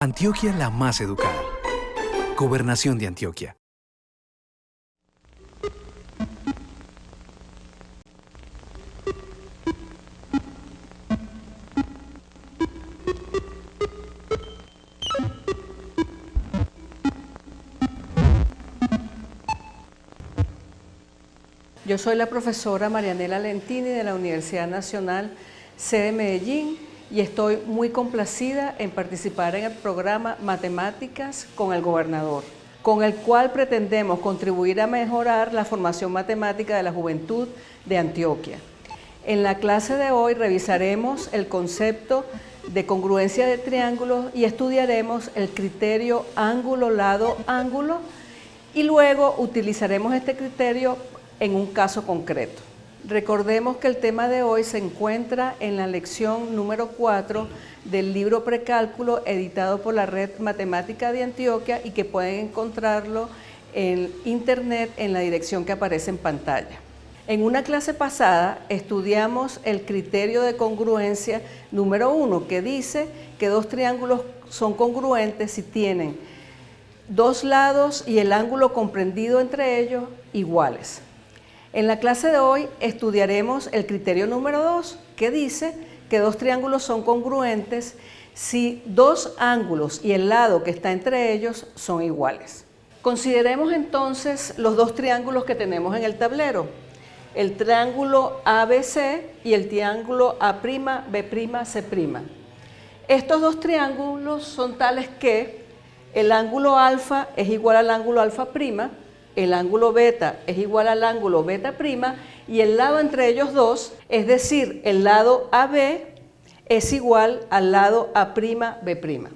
Antioquia la más educada. Gobernación de Antioquia. Yo soy la profesora Marianela Lentini de la Universidad Nacional sede Medellín y estoy muy complacida en participar en el programa Matemáticas con el Gobernador, con el cual pretendemos contribuir a mejorar la formación matemática de la juventud de Antioquia. En la clase de hoy revisaremos el concepto de congruencia de triángulos y estudiaremos el criterio ángulo-lado-ángulo y luego utilizaremos este criterio en un caso concreto. Recordemos que el tema de hoy se encuentra en la lección número 4 del libro Precálculo editado por la Red Matemática de Antioquia y que pueden encontrarlo en internet en la dirección que aparece en pantalla. En una clase pasada estudiamos el criterio de congruencia número 1 que dice que dos triángulos son congruentes si tienen dos lados y el ángulo comprendido entre ellos iguales. En la clase de hoy estudiaremos el criterio número 2, que dice que dos triángulos son congruentes si dos ángulos y el lado que está entre ellos son iguales. Consideremos entonces los dos triángulos que tenemos en el tablero, el triángulo ABC y el triángulo A'B'C'. Estos dos triángulos son tales que el ángulo alfa es igual al ángulo alfa prima, el ángulo beta es igual al ángulo beta prima y el lado entre ellos dos, es decir, el lado AB es igual al lado A'B'.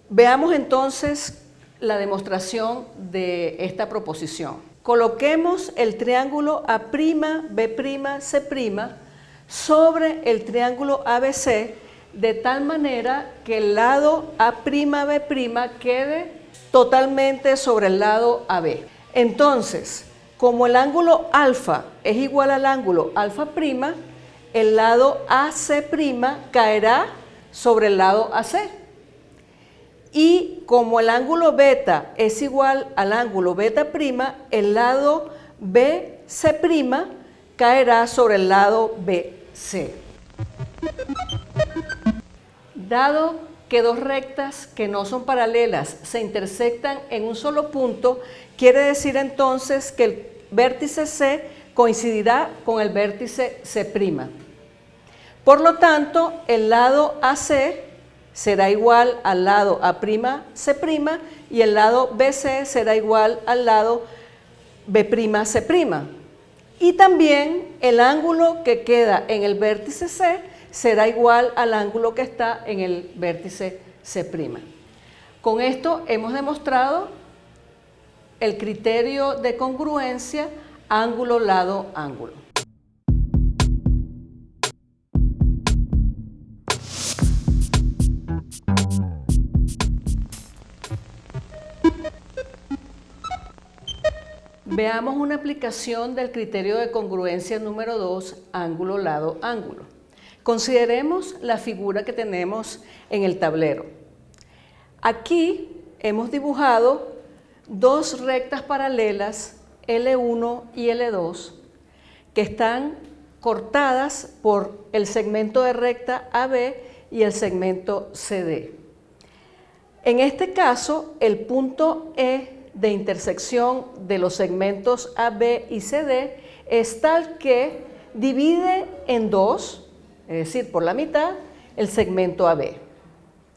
Veamos entonces la demostración de esta proposición. Coloquemos el triángulo A'B'C' sobre el triángulo ABC de tal manera que el lado A'B' quede totalmente sobre el lado AB. Entonces, como el ángulo alfa es igual al ángulo alfa prima, el lado AC' caerá sobre el lado AC. Y como el ángulo beta es igual al ángulo beta prima, el lado BC' caerá sobre el lado BC. Dado que dos rectas que no son paralelas se intersectan en un solo punto, quiere decir entonces que el vértice C coincidirá con el vértice C'. Por lo tanto, el lado AC será igual al lado A'C' y el lado BC será igual al lado B'C'. Y también el ángulo que queda en el vértice C será igual al ángulo que está en el vértice C'. Con esto hemos demostrado el criterio de congruencia ángulo-lado-ángulo. Veamos una aplicación del criterio de congruencia número 2, ángulo-lado-ángulo. Consideremos la figura que tenemos en el tablero. Aquí hemos dibujado dos rectas paralelas, L1 y L2, que están cortadas por el segmento de recta AB y el segmento CD. En este caso, el punto E de intersección de los segmentos AB y CD es tal que divide en dos, es decir, por la mitad, el segmento AB.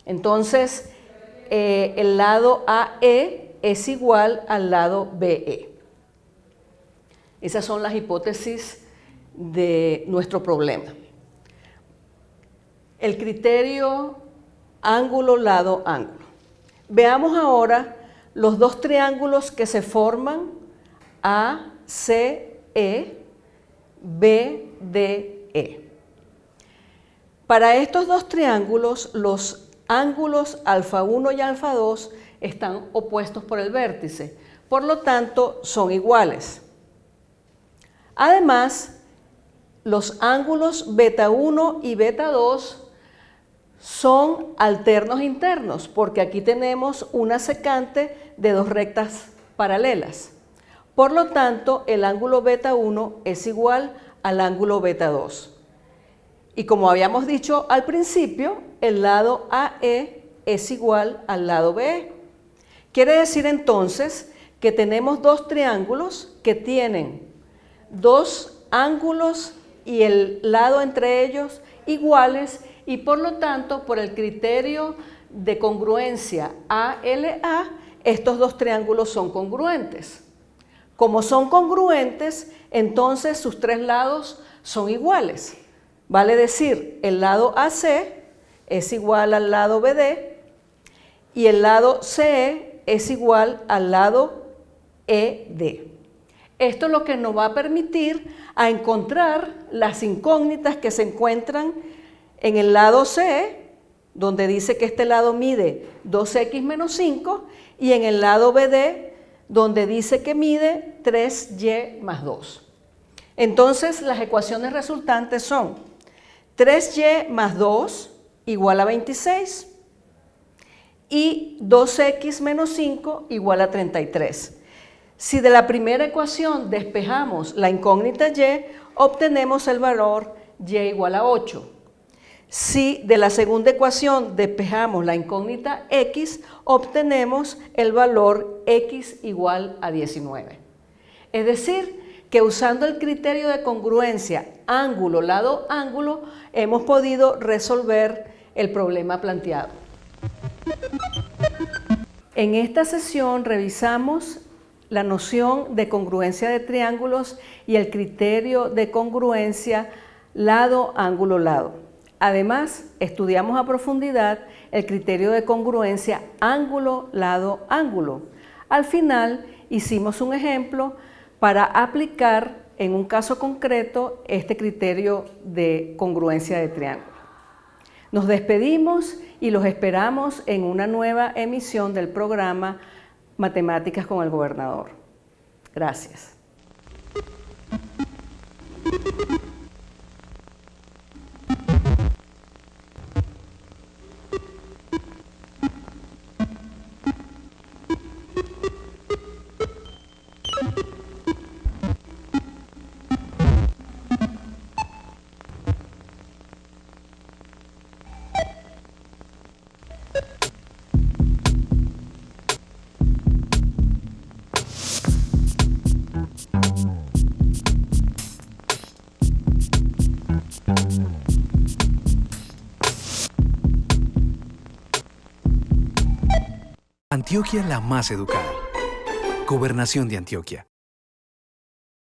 Entonces, el lado AE es igual al lado BE. Esas son las hipótesis de nuestro problema. El criterio ángulo-lado-ángulo. Veamos ahora los dos triángulos que se forman ACE, BDE. Para estos dos triángulos, los ángulos alfa 1 y alfa 2 están opuestos por el vértice, por lo tanto son iguales. Además, los ángulos beta 1 y beta 2 son alternos internos, porque aquí tenemos una secante de dos rectas paralelas. Por lo tanto, el ángulo beta 1 es igual al ángulo beta 2. Y como habíamos dicho al principio, el lado AE es igual al lado BE. Quiere decir entonces que tenemos dos triángulos que tienen dos ángulos y el lado entre ellos iguales, y por lo tanto, por el criterio de congruencia ALA, estos dos triángulos son congruentes. Como son congruentes, entonces sus tres lados son iguales. Vale decir, el lado AC es igual al lado BD y el lado CE es igual al lado ED. Esto es lo que nos va a permitir a encontrar las incógnitas que se encuentran en el lado CE, donde dice que este lado mide 2x menos 5, y en el lado BD, donde dice que mide 3y más 2. Entonces, las ecuaciones resultantes son 3y más 2 igual a 26 y 2x menos 5 igual a 33. Si de la primera ecuación despejamos la incógnita y, obtenemos el valor y igual a 8. Si de la segunda ecuación despejamos la incógnita x, obtenemos el valor x igual a 19. Es decir, que usando el criterio de congruencia ángulo, lado, ángulo, hemos podido resolver el problema planteado. En esta sesión revisamos la noción de congruencia de triángulos y el criterio de congruencia lado, ángulo, lado. Además, estudiamos a profundidad el criterio de congruencia ángulo, lado, ángulo. Al final, hicimos un ejemplo para aplicar en un caso concreto este criterio de congruencia de triángulo. Nos despedimos y los esperamos en una nueva emisión del programa Matemáticas con el Gobernador. Gracias. Antioquia la más educada. Gobernación de Antioquia.